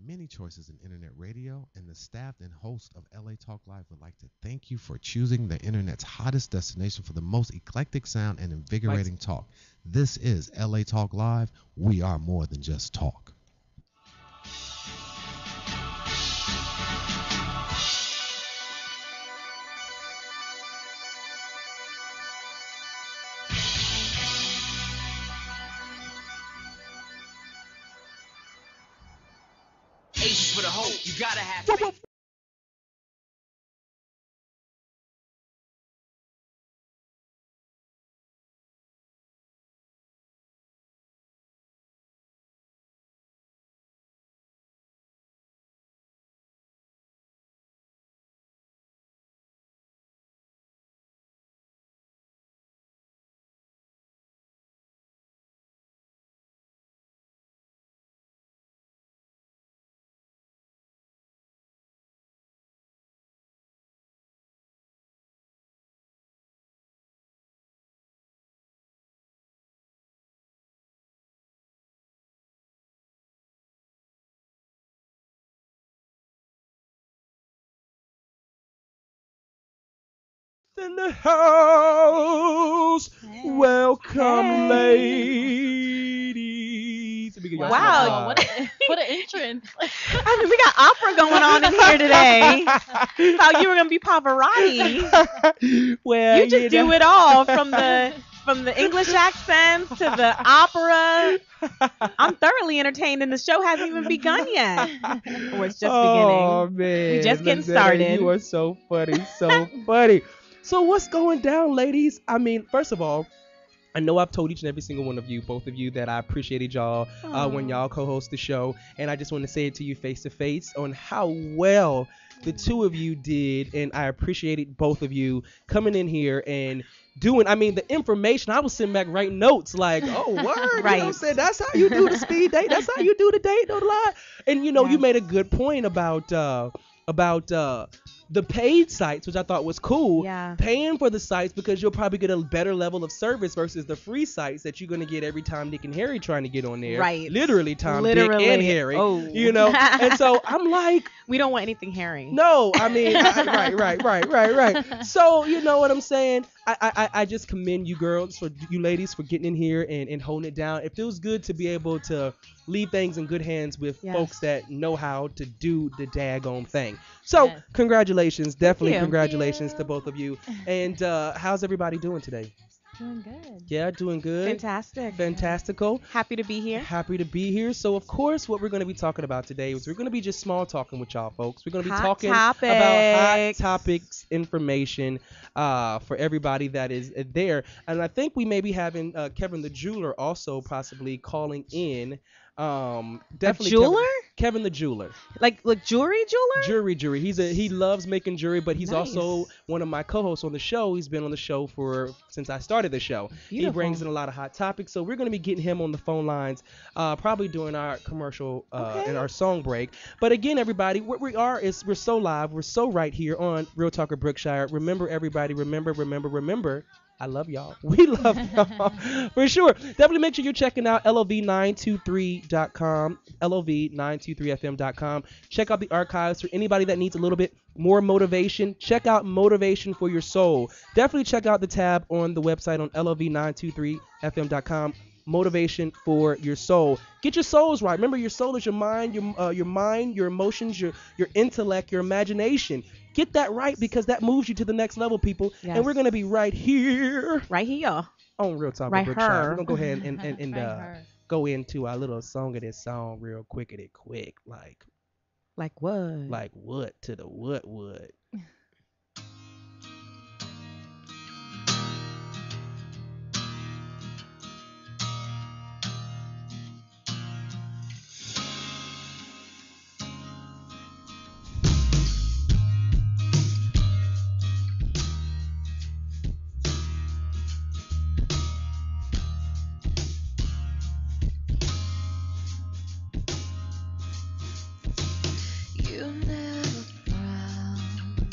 many choices in internet radio, and the staff and host of LA Talk Live would like to thank you for choosing the internet's hottest destination for the most eclectic sound and invigorating talk. This is LA Talk Live. We are more than just talk. For the hope, you gotta have faith. In the house. Welcome, ladies. Wow, what an entrance. I mean, we got opera going on in here today. Thought you were going to be Pavarotti. Well, you just do it all from the English accents to the opera. I'm thoroughly entertained, and the show hasn't even begun yet. Or it's just beginning. Oh, man. We're just getting started. You are so funny, so funny. So what's going down, ladies? I mean, first of all, I know I've told each and every single one of you, both of you, that I appreciated y'all when y'all co-host the show. And I just want to say it to you face to face on how well the two of you did. And I appreciated both of you coming in here and doing, I mean, the information. I was sitting back writing notes like, oh, word. Right. You know what I'm saying? That's how you do the speed date. That's how you do the date on the line. And, you know, you made a good point about the paid sites, which I thought was cool. Yeah. Paying for the sites because you'll probably get a better level of service versus the free sites that you're going to get every time Dick and Harry trying to get on there. Right. Literally Dick and Harry. Oh. You know? And so I'm like, we don't want anything Harry. no, I mean, right. So, you know what I'm saying? I just commend you girls, for you ladies, for getting in here and holding it down. It feels good to be able to leave things in good hands with folks that know how to do the daggone thing. So congratulations, definitely congratulations to both of you. And how's everybody doing today? Doing good. Yeah, doing good. Fantastic. Fantastical. Happy to be here. Happy to be here. So, of course, what we're going to be talking about today is we're going to be just small talking with y'all folks. We're going to be talking about hot topics, information for everybody that is there. And I think we may be having Kevin the Jeweler also possibly calling in. Definitely a jeweler? Kevin the Jeweler. Like jewelry jeweler? Jewelry. He loves making jewelry, but he's also one of my co-hosts on the show. He's been on the show since I started the show. Beautiful. He brings in a lot of hot topics, so we're going to be getting him on the phone lines probably during our commercial and our song break. But again, everybody, what we are is we're so live, we're so right here on Real Talk of Brookshire. Remember, everybody, remember. I love y'all. We love y'all for sure. Definitely make sure you're checking out LOV923.com, LOV923fm.com. Check out the archives for anybody that needs a little bit more motivation. Check out Motivation for Your Soul. Definitely check out the tab on the website on LOV923fm.com. Motivation for your soul. Get your souls right. Remember, your soul is your mind, your emotions, your intellect, your imagination. Get that right, because that moves you to the next level, people. Yes. And we're gonna be right here on Real Talk with Brookshire. We're gonna go ahead and go into our little song of this song real quickity quick. Like what? Like what to the what? You never frown.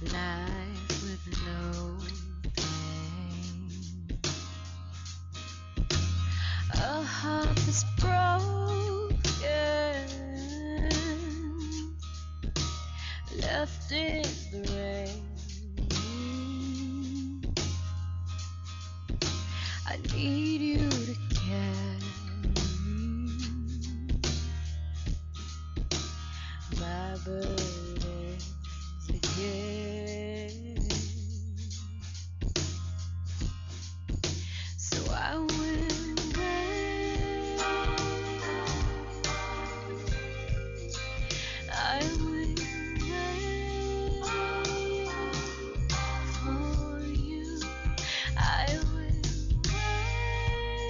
life with no pain. A heart that's broken, left in the rain. I need you to carry my burdens again. So I will wait. I will wait for you. I will wait.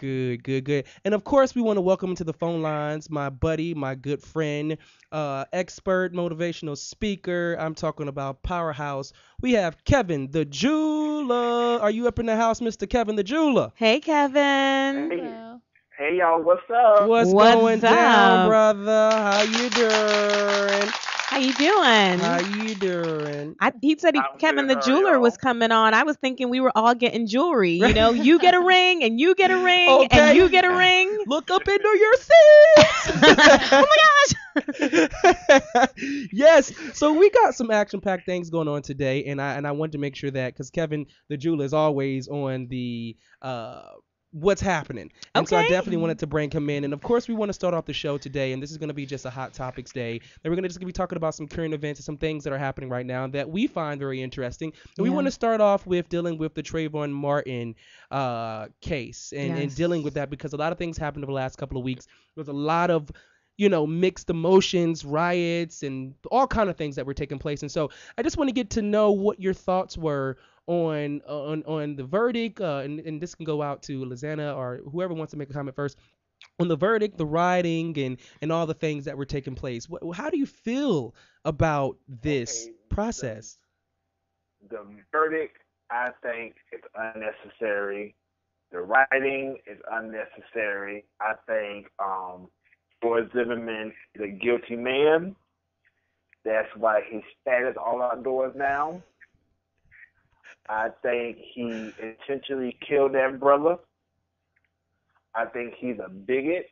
Good, good, good. And of course, we want to welcome to the phone lines my buddy, my good friend, expert, motivational speaker. I'm talking about Powerhouse. We have Kevin the Jeweler. Are you up in the house, Mr. Kevin the Jeweler? Hey, Kevin. Hello. Hey y'all, what's up? What's What's going down, up? brother? How you doing? How you doing? How you doing? He said I'm Kevin good, the how are jeweler y'all? was coming on. I was thinking we were all getting jewelry. You know, you get a ring and you get a ring Okay. and you get a ring. Look up into your seats. Oh my gosh. Yes. So we got some action-packed things going on today, and I wanted to make sure that because Kevin the Jeweler is always on the what's happening, and so I Okay. definitely wanted to bring him in. And of course, we want to start off the show today, and this is going to be just a hot topics day. And we're going to just be talking about some current events and some things that are happening right now that we find very interesting. And we Yeah. want to start off with dealing with the Trayvon Martin case and Yes. dealing with that because a lot of things happened over the last couple of weeks. There's a lot of mixed emotions, riots, and all kind of things that were taking place. And so I just want to get to know what your thoughts were on the verdict, and this can go out to Lasana or whoever wants to make a comment first on the verdict, the rioting, and all the things that were taking place. How do you feel about this Okay, process? The verdict, I think, is unnecessary. The writing is unnecessary. I think George Zimmerman is a guilty man. That's why his status all outdoors now. I think he intentionally killed that brother. I think he's a bigot.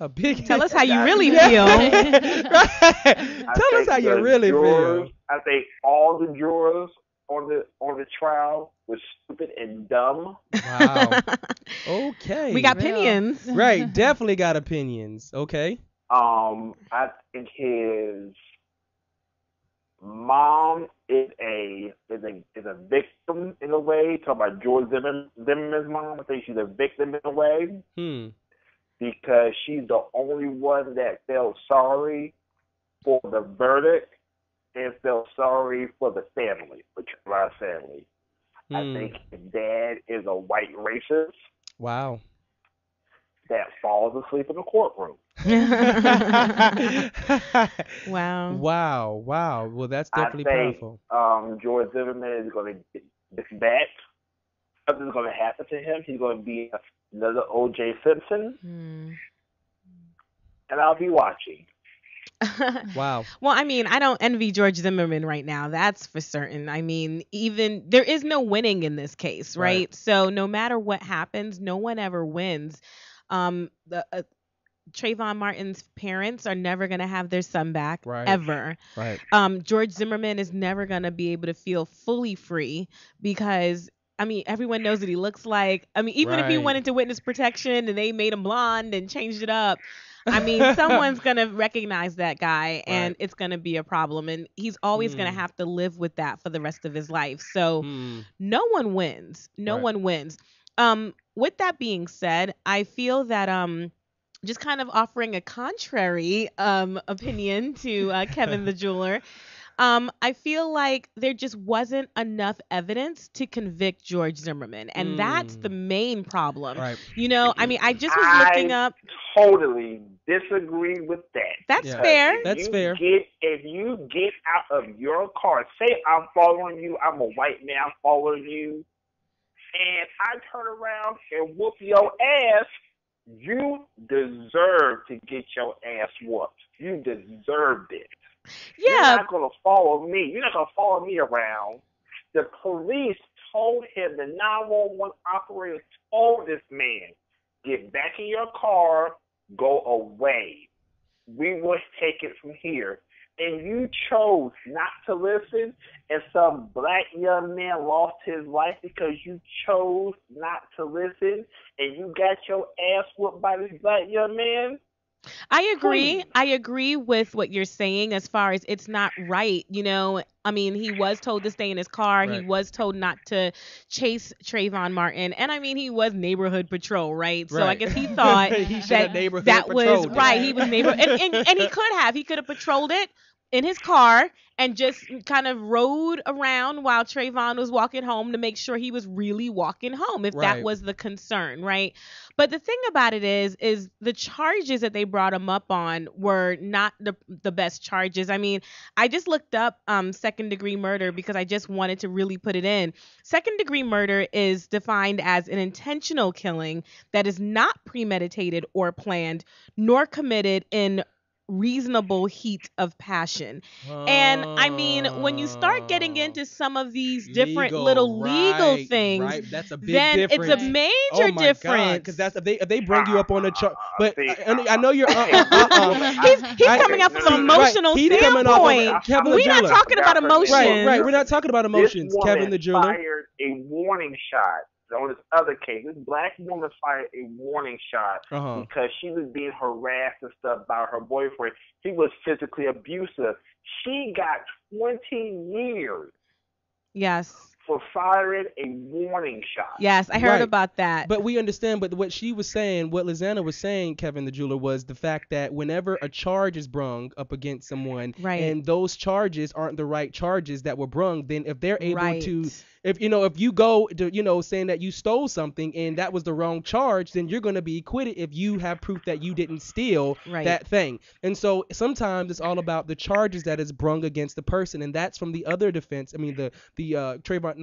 A big Tell us how you really Yeah. feel. Right. Tell us how you really jurors, feel. I think all the jurors on the trial was stupid and dumb. Wow. Okay. We got Real. opinions. Right. Definitely got opinions. Okay. I think his mom is a victim in a way. Talk about George Zimmerman's mom. I think she's a victim in a way because she's the only one that felt sorry for the verdict and felt sorry for the family, for Trayvon's family. I think his dad is a white racist Wow. that falls asleep in the courtroom. Wow. Wow. Well, that's definitely I think powerful. George Zimmerman is going to get back. Something's going to happen to him. He's going to be another O.J. Simpson, and I'll be watching. Wow. Well, I mean, I don't envy George Zimmerman right now. That's for certain. I mean, even there is no winning in this case, right? Right. So no matter what happens, no one ever wins. Trayvon Martin's parents are never going to have their son back, Right. ever. Right. George Zimmerman is never going to be able to feel fully free because, I mean, everyone knows what he looks like. I mean, even if he Right. went into witness protection and they made him blonde and changed it up, I mean, someone's going to recognize that guy and Right. it's going to be a problem. And he's always going to have to live with that for the rest of his life. So no one wins. No Right. one wins. With that being said, I feel that just kind of offering a contrary opinion to Kevin the Jeweler, I feel like there just wasn't enough evidence to convict George Zimmerman. And that's the main problem. Right. You know, I mean, I just was looking up. Totally disagree with that. That's Yeah. fair. That's fair. If you get out of your car, say I'm following you, I'm a white man following you, and I turn around and whoop your ass, you deserve to get your ass whooped. You deserved it. You're Yeah. not going to follow me. You're not going to follow me around. The police told him, the 911 operator told this man, get back in your car, go away. We will take it from here. And you chose not to listen, and some black young man lost his life because you chose not to listen, and you got your ass whooped by this black young man. I agree. I agree with what you're saying as far as it's not right. You know, I mean, he was told to stay in his car. Right. He was told not to chase Trayvon Martin. And I mean, he was neighborhood patrol, right? So I Right. guess he thought He should that have neighborhood that was patrolled it. right. He was neighborhood. And he could have. He could have patrolled it in his car and just kind of rode around while Trayvon was walking home to make sure he was really walking home, if that Right. was the concern, right? But the thing about it is the charges that they brought him up on were not the best charges. I mean, I just looked up second degree murder because I just wanted to really put it in. Second degree murder is defined as an intentional killing that is not premeditated or planned, nor committed in reasonable heat of passion. And I mean, when you start getting into some of these different little legal things, right, that's a big then difference. it's a major Oh my difference. Because that's if they bring you up on the chart. But See, I know you're. He's coming up from an emotional he's coming up on- standpoint. Kevin the We're not Jeweler. talking about emotions. Right. We're not talking about emotions, This woman Kevin the Jeweler. fired a warning shot on this other case. This black woman fired a warning shot because she was being harassed and stuff by her boyfriend. He was physically abusive. She got 20 years Yes. for firing a warning shot. Yes, I heard Right. about that. But we understand. But what she was saying, what Lasana was saying, Kevin the Jeweler, was the fact that whenever a charge is brung up against someone, Right. and those charges aren't the right charges that were brung, then if they're able Right. to, if you go to, saying that you stole something and that was the wrong charge, then you're going to be acquitted if you have proof that you didn't steal Right. that thing. And so sometimes it's all about the charges that is brung against the person, and that's from the other defense. I mean, the Trayvon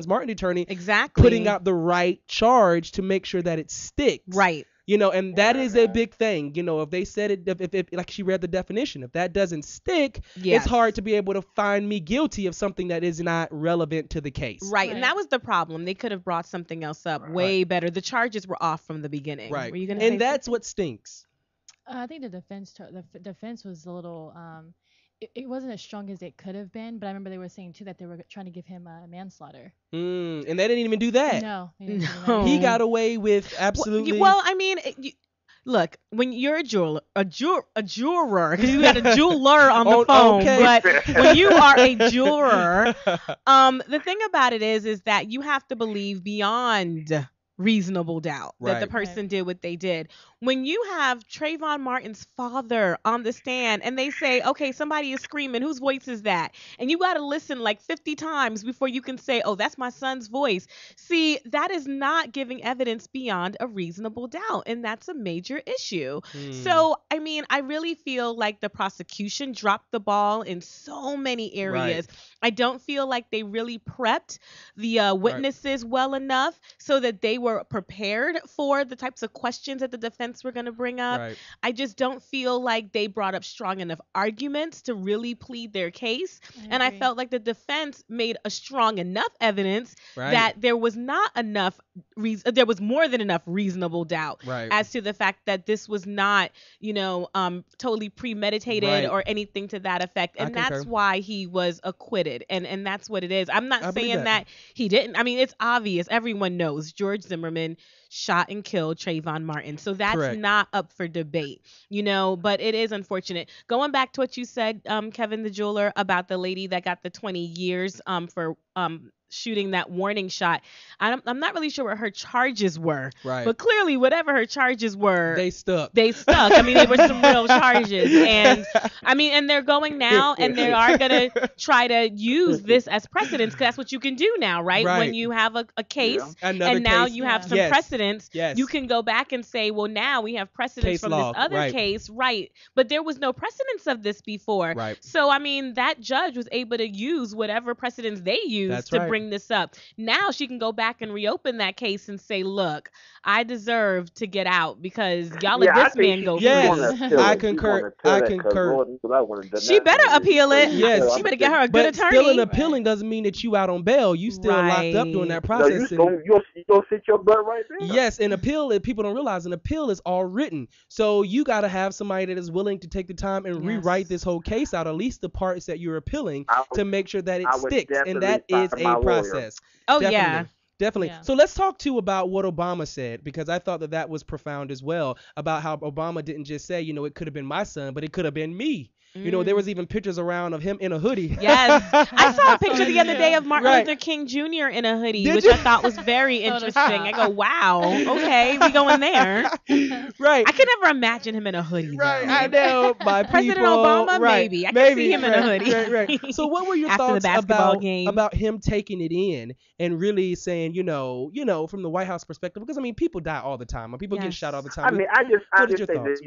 Martin attorney Exactly. putting out the right charge to make sure that it sticks. Right. And that is a big thing. If they said it, if like she read the definition, if that doesn't stick, Yes. it's hard to be able to find me guilty of something that is not relevant to the case. Right. And that was the problem. They could have brought something else up way better. The charges were off from the beginning. Right. Were you gonna say And that's what stinks. I think the defense was a little it wasn't as strong as it could have been, but I remember they were saying too that they were trying to give him manslaughter. And they didn't even do that. No, they didn't do No. that. He got away with absolutely. Well, I mean, look, when you're a juror, because you got a jeweler on the phone, okay. but when you are a juror, the thing about it is that you have to believe beyond reasonable doubt that the Right. person did what they did. When you have Trayvon Martin's father on the stand and they say, okay, somebody is screaming, whose voice is that? And you got to listen like 50 times before you can say, oh, that's my son's voice. See, that is not giving evidence beyond a reasonable doubt. And that's a major issue. So, I mean, I really feel like the prosecution dropped the ball in so many areas. I don't feel like they really prepped the witnesses well enough so that they were prepared for the types of questions that the defense were going to bring up. Right. I just don't feel like they brought up strong enough arguments to really plead their case. And I agree. felt like the defense made a strong enough evidence Right. that there was not enough there was more than enough reasonable doubt Right. as to the fact that this was not, totally premeditated Right. or anything to that effect. I And that's concur. why he was acquitted. And that's what it is. I'm not I believe saying that. that he didn't. I mean, it's obvious. Everyone knows George Zimmerman shot and killed Trayvon Martin. So that's Correct. not up for debate, but it is unfortunate. Going back to what you said, Kevin the Jeweler, about the lady that got the 20 years for shooting that warning shot. I'm not really sure what her charges were, Right. but clearly whatever her charges were, They stuck. they stuck. I mean, they were some real charges. And I mean, and they're going now and they are going to try to use this as precedence, because that's what you can do now, right? Right. When you have a case Another and now case. you have Yeah. some Yes. precedence, Yes. you can go back and say, well, now we have precedence Case from law, this other right. case. Right. But there was no precedence of this before. Right. So, I mean, that judge was able to use whatever precedence they used That's to right. bring this up. Now she can go back and reopen that case and say, look, I deserve to get out because y'all let this man go Yes. free. I concur. I concur. She better appeal it. Yes. She better get her a good But attorney. still, in appealing doesn't mean that you out on bail. You still locked up during that No, process. you go sit your butt right there. Yes, an appeal, if people don't realize, an appeal is all written. So you got to have somebody that is willing to take the time and Yes. rewrite this whole case out, at least the parts that you're appealing, to make sure that it I would sticks. And that definitely is fire a my lawyer. process. Oh, Definitely. yeah. Definitely. Yeah. So let's talk too about what Obama said, because I thought that was profound as well, about how Obama didn't just say, it could have been my son, but it could have been me. You know, there was even pictures around of him in a hoodie. Yes. I saw a picture the other day of Martin Right. Luther King Jr. in a hoodie, Did which you? I thought was very interesting. I go, wow, okay, we going there. Right. I could never imagine him in a hoodie, Right, though. I know. My President people, Obama, right, maybe. I can see him in a right, hoodie. Right. So, what were your After the thoughts basketball game. about him taking it in and really saying, from the White House perspective? Because I mean, people die all the time, and people get Yes. shot all the I time. mean, I just What is think your thoughts?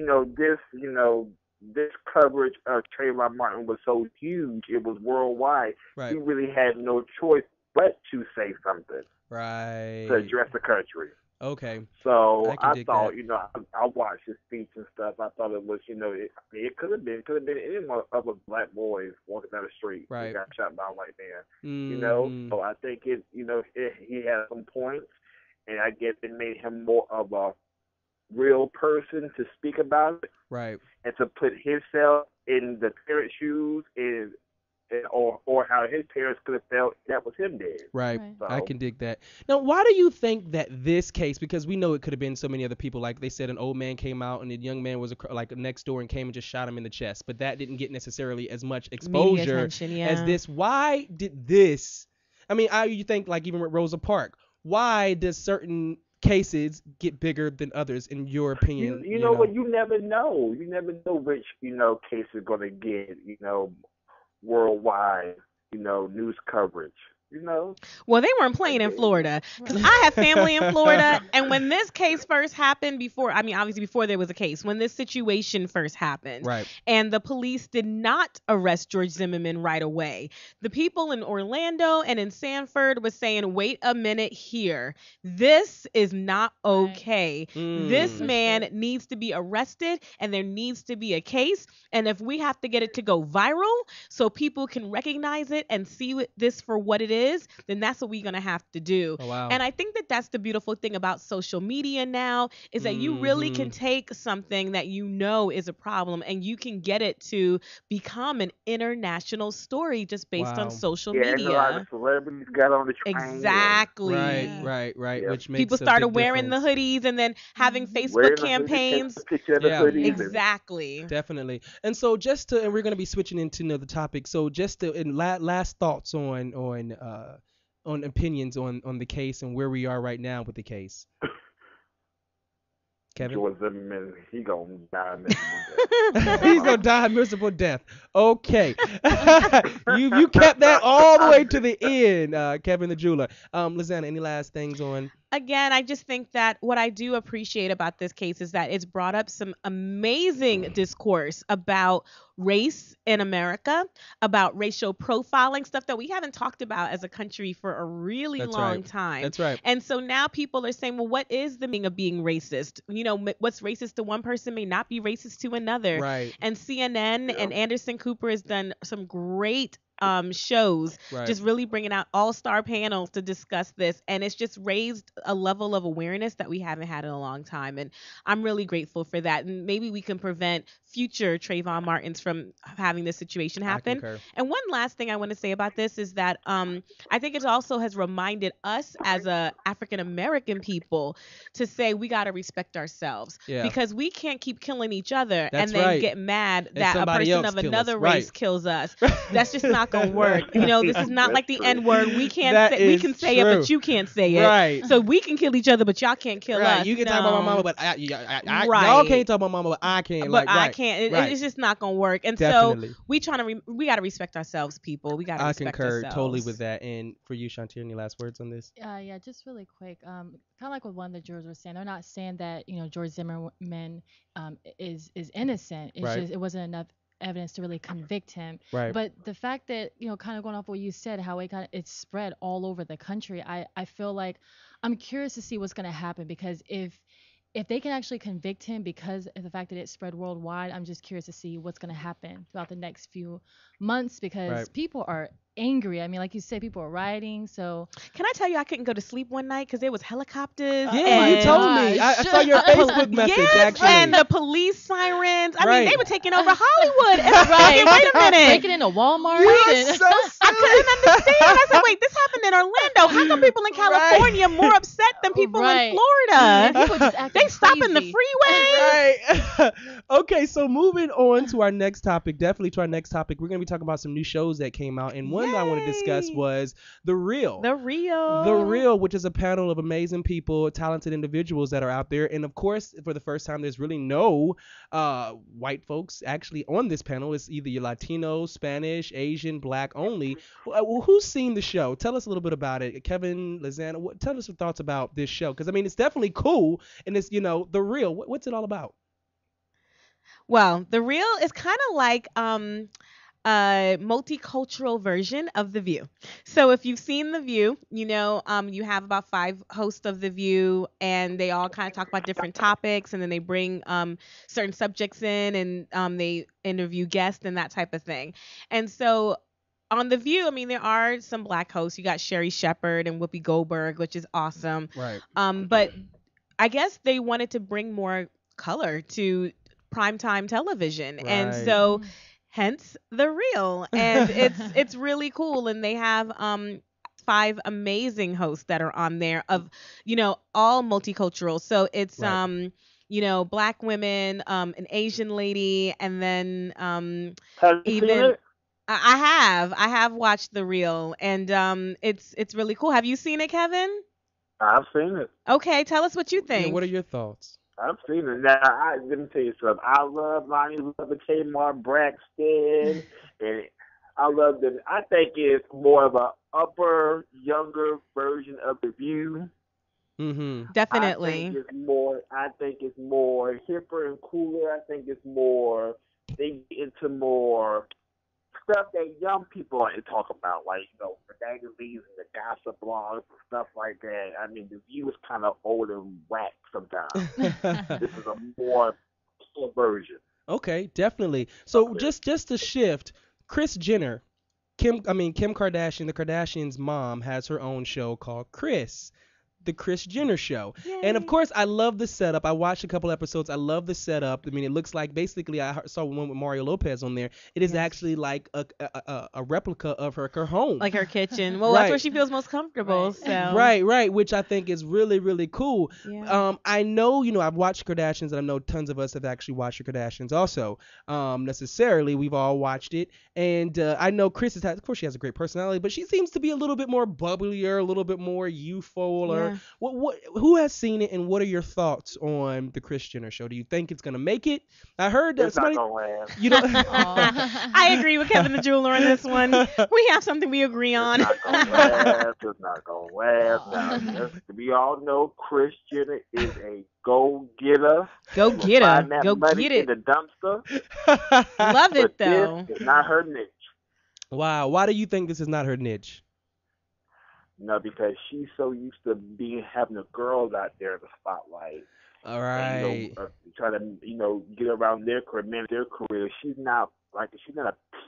that this coverage of Trayvon Martin was so huge, it was worldwide. Right. He really had no choice but to say something Right. to address the country. Okay. So I can I dig thought, that. I watched his speech and stuff. I thought it was, it could have been any one of us black boys walking down the street Right. that got shot by a white man. Mhm. So I think he had some points, and I guess it made him more of a real person to speak about it Right. and to put himself in the parents' shoes or how his parents could have felt that was him dead. Right. Right. I So- can dig that. Now, why do you think that this case, because we know it could have been so many other people, like they said an old man came out and a young man was like next door and came and just shot him in the chest, but that didn't get necessarily as much Media exposure attention, yeah. as this. Why did this? I mean, you think like even with Rosa Parks, why does certain cases get bigger than others in your opinion? You know what? You never know. You never know which case is going to get worldwide news coverage. Well, they weren't playing in Florida because I have family in Florida. And when this case first happened, obviously before there was a case, when this situation first happened, Right. and the police did not arrest George Zimmerman right away, the people in Orlando and in Sanford was saying, wait a minute here. This is not okay. This Mm. man needs to be arrested and there needs to be a case. And if we have to get it to go viral so people can recognize it and see this for what it is, then that's what we're going to have to do. Oh, wow. And I think that that's the beautiful thing about social media now is that you really can take something that is a problem and you can get it to become an international story just based Wow. on social Yeah, and a lot media. of celebrities got on the train. Exactly. Right. Yeah. Which makes People a started big wearing difference. the hoodies and then having And Facebook wearing the hoodie, campaigns. taking a picture of the Yeah. hoodies and- Exactly. Definitely. And so and we're going to be switching into another topic. So just last thoughts on opinions on the case and where we are right now with the case. Kevin? George Zimmerman, he gonna die a miserable death. He's gonna die a miserable death. Okay. you kept that all the way to the end, Kevin the jeweler. Lasana, any last things on? Again, I just think that what I do appreciate about this case is that it's brought up some amazing discourse about race in America, about racial profiling, stuff that we haven't talked about as a country for a really That's long right. time. That's right. And so now people are saying, well, what is the meaning of being racist? What's racist to one person may not be racist to another. Right. And CNN and Anderson Cooper has done some great shows, Right. just really bringing out all-star panels to discuss this, and it's just raised a level of awareness that we haven't had in a long time, and I'm really grateful for that. And maybe we can prevent future Trayvon Martins from having this situation happen. concur. And one last thing I want to say about this is that I think it also has reminded us as a African American people to say we got to respect ourselves, Yeah. because we can't keep killing each other That's and then right. get mad And that a somebody person else of kill another us. race Right. kills us. That's just not gonna work. This is not That's like the true. N-word. We can't That say, we is can say it, true. but you can't say it. Right. So we can kill each other, but y'all can't kill Right. us. You can talk about my No. mama, but y'all Right. can't talk about my mama, but I can. But I right. can't. Right. It's just not gonna work. And Definitely. so we gotta respect ourselves, people. We gotta I respect concur ourselves. totally with that. And for you, Shawnteairra, any last words on this? Yeah, just really quick. Kind of like what one of the jurors was saying. They're not saying that George Zimmerman is innocent. It's Right. just it wasn't enough evidence to really convict him. Right. But the fact that kind of going off what you said, how it's spread all over the country, I feel like I'm curious to see what's going to happen, because if they can actually convict him because of the fact that it spread worldwide, I'm just curious to see what's going to happen throughout the next few months, because Right. people are angry. I mean, like you said, people are rioting. So Can I tell you, I couldn't go to sleep one night because there was helicopters. Yeah, you and told me. I saw your Facebook message, yes, actually. and the police sirens. I mean, Right. they were taking over Hollywood. And I'm thinking, wait a minute. breaking into Walmart. You are and- so I couldn't understand. I said, wait, this happened in Orlando. How come people in California more upset than people Right. in Florida? People just acting They stopping the crazy. freeway. Right. Okay, so moving on to our next topic, definitely to our next topic, we're going to be talking about some new shows that came out. And one that I want to discuss Yay. was The Real. The Real. The Real, which is a panel of amazing people, talented individuals that are out there. And of course, for the first time, there's really no white folks actually on this panel. It's either your Latino, Spanish, Asian, Black only. Who's seen the show? Tell us a little bit about it. Kevin, Lasana, tell us your thoughts about this show. Because, I mean, it's definitely cool. And it's, The Real. What's it all about? Well, The Real is kind of like a multicultural version of The View. So if you've seen The View, you have about 5 hosts of The View, and they all kind of talk about different topics, and then they bring certain subjects in, and they interview guests and that type of thing. And so on The View, I mean, there are some Black hosts. You got Sherry Shepherd and Whoopi Goldberg, which is awesome. Right. But I guess they wanted to bring more color to primetime television. And Right. so hence The Real. And it's really cool. And they have 5 amazing hosts that are on there of, all multicultural. So it's Right. Black women, an Asian lady, and then Have you seen even it? I have watched The Real, and it's really cool. Have you seen it, Kevin? I've seen it. Okay, tell us what you Yeah, think. what are your thoughts? I've seen it. Now, let me tell you something. I love Lonnie Love Tamar Braxton, and I love them. I think it's more of a upper, younger version of The View. Mm-hmm. Definitely. I think it's more hipper and cooler. I think it's more. They get into more stuff that young people like to talk about, like the magazines and the gossip blogs and stuff like that. I mean, The View is kind of old and whack sometimes. This is a more full version. Okay, definitely. So Okay. just to shift, Kris Jenner, Kim Kardashian, the Kardashians' mom, has her own show called The Kris Jenner Show. And of course, I love the setup. I watched a couple episodes. I love the setup. I mean, it looks like basically I saw one with Mario Lopez on there. It is actually like a replica of her home. Like her kitchen. Well, Right. that's where she feels most comfortable. So Right, which I think is really, really cool. Yeah. I know, I've watched Kardashians, and I know tons of us have actually watched the Kardashians also. Necessarily, we've all watched it. And I know of course, she has a great personality, but she seems to be a little bit more bubblier, a little bit more youthful. Yeah. Who has seen it, and what are your thoughts on the Kris Jenner Show? Do you think it's gonna make it? I heard that It's somebody, not gonna last. I agree with Kevin the Jeweler on this one. We have something we agree on. It's not gonna last. It's not gonna last. Now, we all know Kris Jenner is a go-getter. Go She'll get her. find that Go money get in it. the dumpster. Love But it though. this is not her niche. Wow, why do you think this is not her niche? No, because she's so used to having the girls out there in the spotlight. All And, right. try to, get around their career, manage their career. She's not a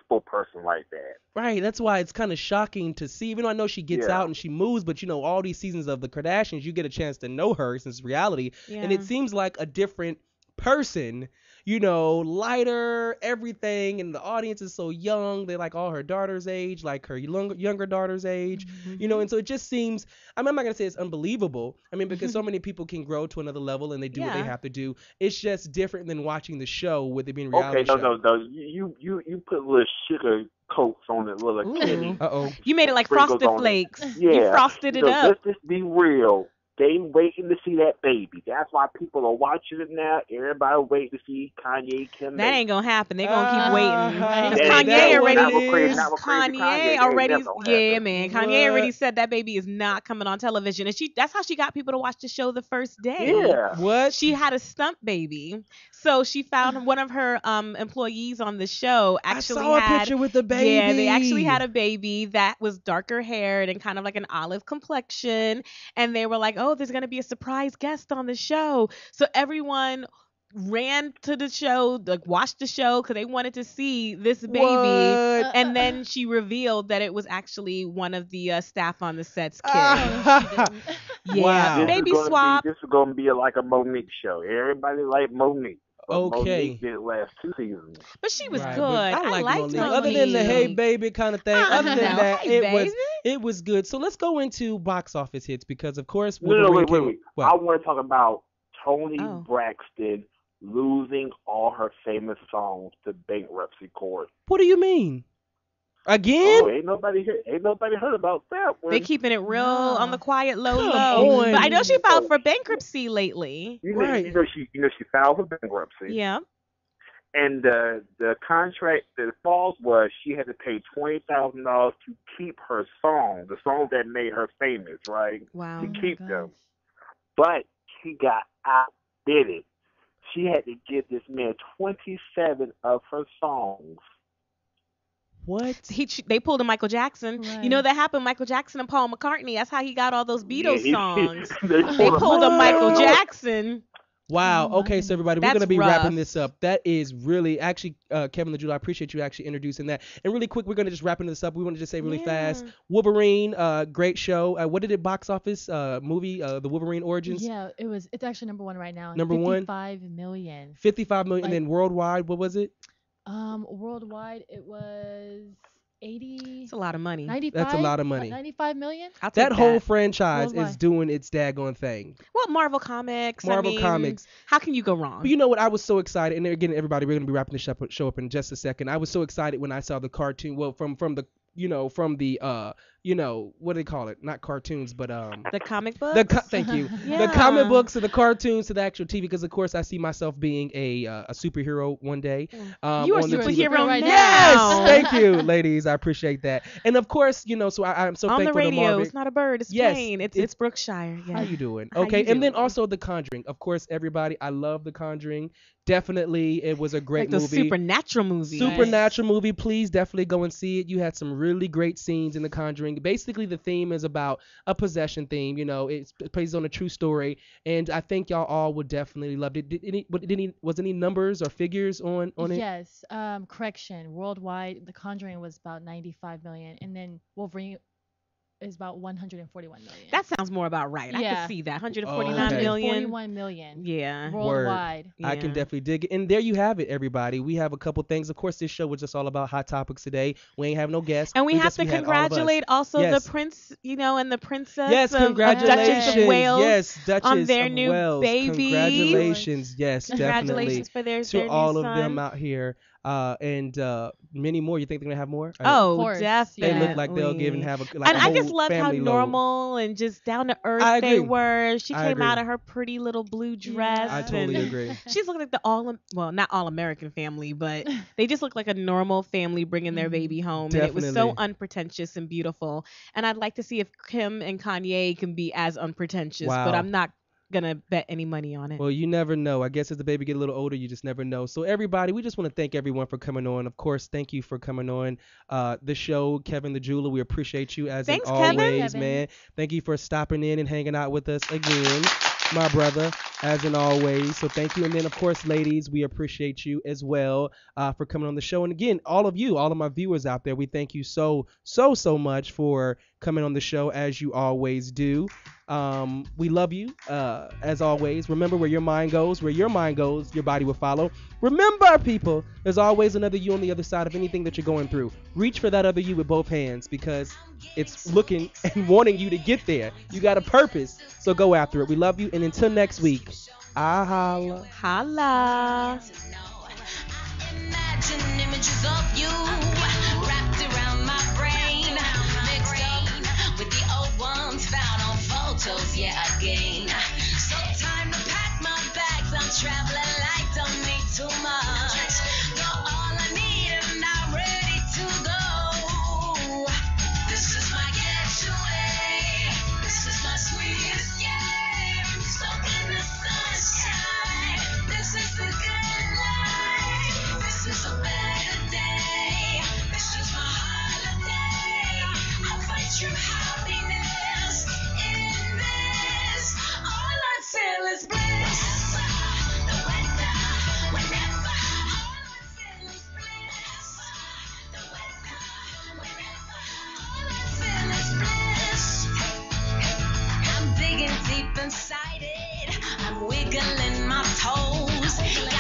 people person like that. Right, that's why it's kind of shocking to see. Even though I know she gets Yeah. out and she moves, but all these seasons of the Kardashians, you get a chance to know her since it's reality, and it seems like a different person. Lighter, everything, and the audience is so young. They like all her daughter's age, like her younger daughter's age, and so it just seems. I'm not gonna say it's unbelievable. I mean, because so many people can grow to another level and they do what they Yeah. have to do. It's just different than watching the show with it being a reality Okay, show. no. You put little sugar coats on it, little Ooh. candy. Uh-oh. You made it like Sprinkles Frosted on it. Flakes. Yeah. You frosted it up. Let's just be real. They waiting to see that baby. That's why people are watching it now. Everybody waiting to see Kanye Kim. That ain't gonna happen. They're gonna keep waiting. Uh-huh. Because That- Kanye that- already. that was crazy. That was crazy. Kanye Kanye, that already. never gonna Yeah, happen. man. Kanye already What? said that baby is not coming on television, and that's how she got people to watch the show the first day. Yeah. What? She had a stunt baby, so she found one of her employees on the show actually I saw had a picture with the baby. Yeah, they actually had a baby that was darker haired and kind of like an olive complexion. And they were like, oh, there's going to be a surprise guest on the show. So everyone ran to the show, like watched the show because they wanted to see this baby. What? And then she revealed that it was actually one of the staff on the set's kid. Oh, she didn't. Yeah, Wow. baby swap. This is gonna be like a Monique show. Everybody like Monique. But Okay. Monique didn't last 2 seasons. But she was Right, good. but I liked Monique. Other than the hey baby kind of thing, other than that, Hey, it was good. So let's go into box office hits because of course No, Wolverine wait. came- What? I want to talk about Toni Oh. Braxton losing all her famous songs to bankruptcy court. What do you mean? Again? Oh, ain't nobody heard about that one. They keeping it real No. on the quiet, low. Come on. But I know she filed for bankruptcy lately. Right. You know she filed for bankruptcy. Yeah. And the contract that falls was she had to pay $20,000 to keep her songs, the songs that made her famous, right? Wow. To Oh my keep them. gosh. But she got outbidded. She had to give this man 27 of her songs. What? They pulled a Michael Jackson. Right. You know that happened. Michael Jackson and Paul McCartney. That's how he got all those Beatles Yeah, songs. they They pulled a Michael Jackson. Wow. Oh, Okay, so everybody, we're That's gonna be rough. wrapping this up. That is really actually, Kevin the Jeweler, I appreciate you actually introducing that. And really quick, we're gonna just wrapping this up. We want to just say really fast. Wolverine, great show. What did it box office? Movie, the Wolverine Origins. Yeah, it's actually number one right now. Number one? 55 million. 55 million, and Like- then worldwide, what was it? Worldwide it was 80. It's a lot of money. 95. That's a lot of money. 95 million. I'll take That whole franchise is Worldwide. doing its daggone thing. Well, Marvel Comics. Marvel I mean, Comics. How can you go wrong? But you know what? I was so excited, and again, everybody, we're gonna be wrapping this show up in just a second. I was so excited when I saw the cartoon. Well, from the what do they call it? Not cartoons, but the comic book. thank you. The Yeah. comic books and the cartoons to the actual TV, because of course I see myself being a superhero one day. You are a on the TV. superhero right now. Yes, thank you, ladies. I appreciate that. And of course, so I'm so On the thankful to radio, Marvin. it's not a bird. It's Yes, plane. It's it's- Brookshire. Yeah. How you doing? How Okay, you and then doing? also The Conjuring. Of course, everybody, I love The Conjuring. Definitely, it was a great like the movie. supernatural movie. Supernatural movie. Please definitely go and see it. You had some really great scenes in The Conjuring. Basically, the theme is about a possession theme. It's based on a true story, and I think y'all all would definitely love it. Was any numbers or figures on it? Yes. Correction. Worldwide, The Conjuring was about 95 million, and then Wolverine is about 141 million. That sounds more about right. I Yeah. can see that. 149 Okay. million. 141 million. Yeah. Worldwide. I can Yeah. definitely dig it. And there you have it, everybody. We have a couple things. Of course, this show was just all about hot topics today. We ain't have no guests. And we have to had all of us. congratulate also Yes. the prince, and the princess Yes, of congratulations. Duchess of Wales. Yes, Duchess on their of new Wales. baby. Congratulations. Yes, Congratulations for their definitely. To new all of son. them out here. And many more. You think they're going to have more? Oh, course. definitely. They look like they'll give and have a And I just whole love how family load. normal and just down to earth I they agree. were. She I came out agree. of her pretty little blue dress. I totally and agree. She's looking like not all American family, but they just look like a normal family bringing their baby home. And it was so Definitely. unpretentious and beautiful. And I'd like to see if Kim and Kanye can be as unpretentious, Wow. but I'm not gonna bet any money on it. Well, you never know. I guess as the baby get a little older, you just never know. So everybody, we just want to thank everyone for coming on. Of course, thank you for coming on the show, Kevin the Jeweler. We appreciate you as Thanks, in Kevin. always, Kevin. man. Thank you for stopping in and hanging out with us again, my brother, as in always. So thank you. And then, of course, ladies, we appreciate you as well for coming on the show. And again, all of my viewers out there, we thank you so much for coming on the show as you always do. We love you as always. Remember, where your mind goes, your body will follow. Remember, people, there's always another you on the other side of anything that you're going through. Reach for that other you with both hands, because it's looking and wanting you to get there. You got a purpose, so go after it. We love you, and until next week, I holla. Holla. Imagine images of you wrapped around my brain, mixed up with the old ones found on photos, yeah, again. So time to pack my bags, I'm traveling light, don't need too much. Got all I need and I'm ready to go. This is my getaway, this is my sweetest game. Soak in the sunshine, this is the good life. This is a better day. This Deep inside it, I'm wiggling my toes.